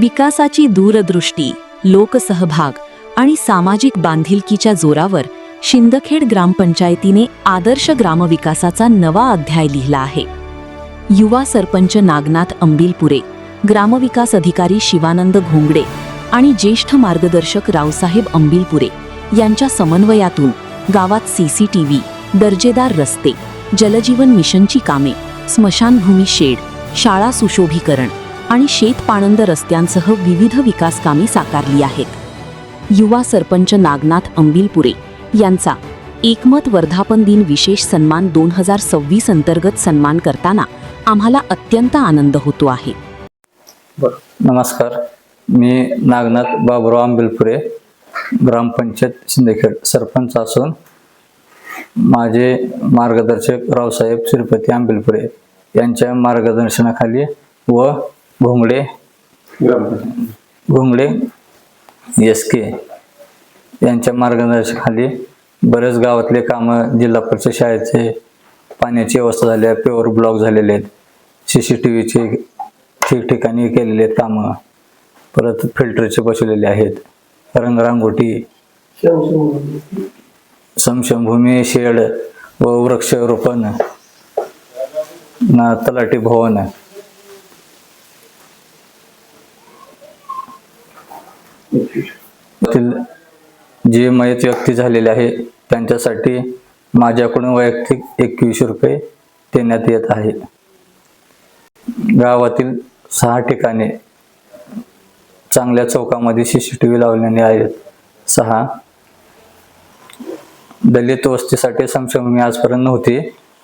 विकासाची दूरदृष्टी, लोकसहभाग आणि सामाजिक बांधिलकीच्या जोरावर शिंदखेड ग्रामपंचायतीने आदर्श ग्रामविकासाचा नवा अध्याय लिहिला आहे. युवा सरपंच नागनाथ अंबिलपुरे, ग्रामविकास अधिकारी शिवानंद घोंगडे आणि ज्येष्ठ मार्गदर्शक रावसाहेब अंबिलपुरे यांच्या समन्वयातून गावात सीसीटीव्ही, दर्जेदार रस्ते, जलजीवन मिशनची कामे, स्मशानभूमी शेड, शाळा सुशोभीकरण आणि शेतपाणंद रस्त्यांसह विविध विकास कामे साकारली आहेत. युवा सरपंच नागनाथ अंबिलपुरे यांचा एकमत वर्धापन दिन विशेष सन्मान 2026 अंतर्गत सन्मान करताना आम्हाला अत्यंत आनंद होतो आहे. नमस्कार, मी नागनाथ बाबुराव अंबिलपुरे, ग्रामपंचायत शिंदखेड सरपंच असून माझे मार्गदर्शक रावसाहेब श्रीपती अंबिलपुरे यांच्या मार्गदर्शनाखाली व घोंगडे SK यांच्या मार्गदर्शनाखाली बरेच गावातले कामं, जिल्हा परिषद शाळेचे पाण्याची व्यवस्था झाली आहे, पेवर ब्लॉक झालेले आहेत, CCTVचे ठिकठिकाणी केलेले आहेत कामं, परत फिल्टरचे बसवलेले आहेत, रंगरांगोटी, समशमभूमी शेड व वृक्षारोपण, तलाठी भवन, जे मयत व्यक्ती झालेले आहे त्यांच्यासाठी माझ्याकडून वैयक्तिक 21 रुपये देण्यात येत आहे. गावातील 6 ठिकाणी चांगल्या चौकामध्ये CCTV लावलेले आहेत. 6 दलित वस्तीसाठी समशमभूमी आजपर्यंत नव्हती.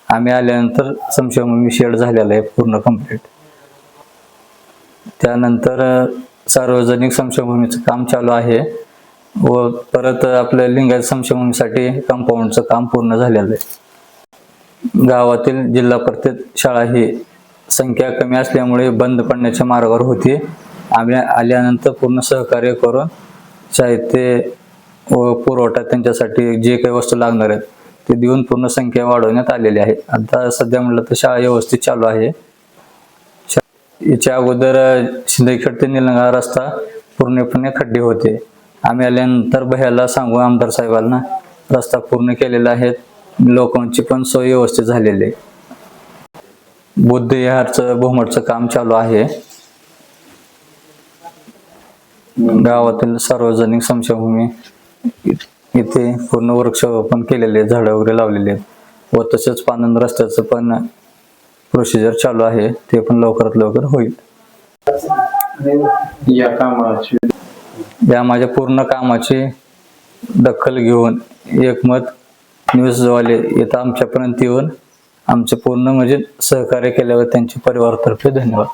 आम्ही आल्यानंतर समशमभूमी शेड झालेला आहे पूर्ण कंप्लीट. त्यानंतर सार्वजनिक समशमभूमीचं काम चालू आहे व परत आपल्या लिंगायत समशमभूमीसाठी कंपाऊंडचं काम पूर्ण झालेलं आहे. गावातील जिल्हा परिषद शाळा ही संख्या कमी असल्यामुळे बंद पडण्याच्या मार्गावर होती. आम्ही आल्यानंतर पूर्ण सहकार्य करून साहित्य व पुरवठा त्यांच्यासाठी जे काही वस्तू लागणार आहेत ते देऊन पूर्ण संख्या वाढवण्यात आलेली आहे. आता सध्या म्हटलं तर शाळा व्यवस्थित चालू आहे. याच्या अगोदर शिंदखेड ते निलंगा रस्ता पूर्णपणे खड्डे होते. आम्ही आल्यानंतर भैयाला सांगू आमदार साहेबांना रस्ता पूर्ण केलेला आहे. लोकांची पण सोय व्यवस्थित झालेली आहे. बुद्ध विहारचं भोमटचं काम चालू आहे. गावातील सार्वजनिक समशमभूमी इथे पूर्ण वृक्षारोपण केलेले, झाडं वगैरे लावलेले आहेत व तसेच पानंद रस्त्याचं पण प्रोसिजर चालू आहे. ते पण लवकरात लवकर होईल. या माझ्या पूर्ण कामाची दखल घेऊन एकमत न्यूजवाले इथं आमच्यापर्यंत येऊन आमचे पूर्ण म्हणजे सहकार्य केल्यावर त्यांच्या परिवारातर्फे धन्यवाद.